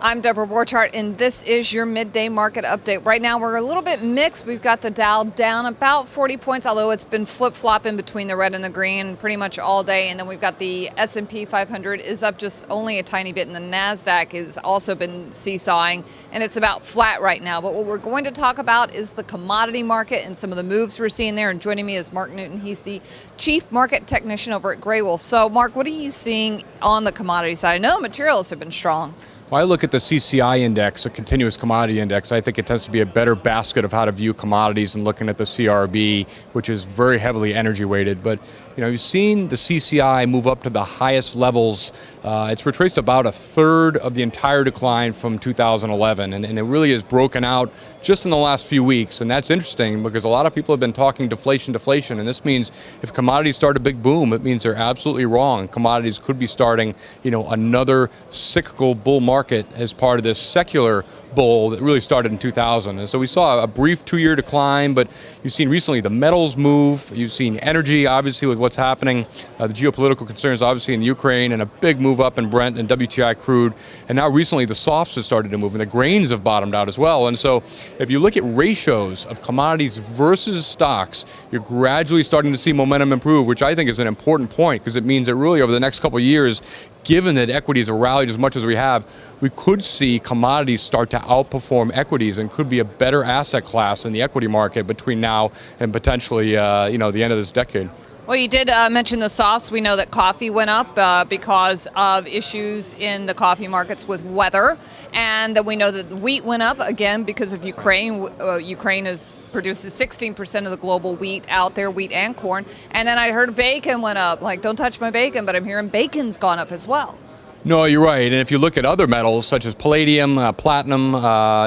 I'm Deborah Borchardt, and this is your midday market update. Right now, we're a little bit mixed. We've got the Dow down about 40 points, although it's been flip-flopping between the red and the green pretty much all day. And then we've got the S&P 500 is up just only a tiny bit, and the NASDAQ has also been seesawing, and it's about flat right now. But what we're going to talk about is the commodity market and some of the moves we're seeing there. And joining me is Mark Newton. He's the Chief Market Technician over at Greywolf. So, Mark, what are you seeing on the commodity side? I know materials have been strong. Well, I look at the CCI index, a continuous commodity index. I think it tends to be a better basket of how to view commodities than looking at the CRB, which is very heavily energy weighted. But you've seen the CCI move up to the highest levels. It's retraced about a third of the entire decline from 2011, and it really is broken out just in the last few weeks. And that's interesting because a lot of people have been talking deflation, and this means if commodities start a big boom, it means they're absolutely wrong. Commodities could be starting, another cyclical bull market as part of this secular bull that really started in 2000. And so we saw a brief 2-year decline, but you've seen recently the metals move. You've seen energy, obviously, with what's happening, the geopolitical concerns, obviously, in Ukraine, and a big move up in Brent and WTI crude. And now recently the softs have started to move, and the grains have bottomed out as well. And so if you look at ratios of commodities versus stocks, you're gradually starting to see momentum improve, which I think is an important point because it means that really over the next couple of years, given that equities have rallied as much as we have, we could see commodities start to outperform equities and could be a better asset class in the equity market between now and potentially, the end of this decade. Well, you did mention the softs. We know that coffee went up because of issues in the coffee markets with weather. And then we know that wheat went up, again, because of Ukraine. Ukraine produces 16% of the global wheat out there, wheat and corn. And then I heard bacon went up. Like, don't touch my bacon, but I'm hearing bacon's gone up as well. No, you're right. And if you look at other metals such as palladium, platinum,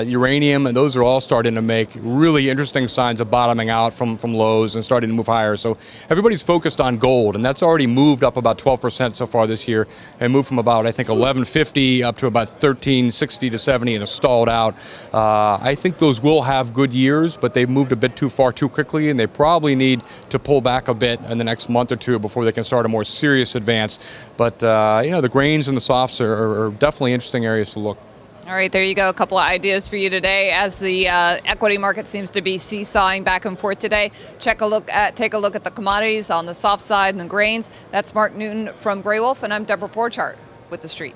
uranium, and those are all starting to make really interesting signs of bottoming out from lows and starting to move higher. So everybody's focused on gold, and that's already moved up about 12% so far this year and moved from about, I think, 1150 up to about 1360 to 70 and has stalled out. I think those will have good years, but they've moved a bit too far too quickly, and they probably need to pull back a bit in the next month or two before they can start a more serious advance. But, the grains and the softs are definitely interesting areas to look. All right, there you go. A couple of ideas for you today as the equity market seems to be seesawing back and forth today. Take a look at the commodities on the soft side and the grains. That's Mark Newton from Greywolf, and I'm Deborah Borchardt with The Street.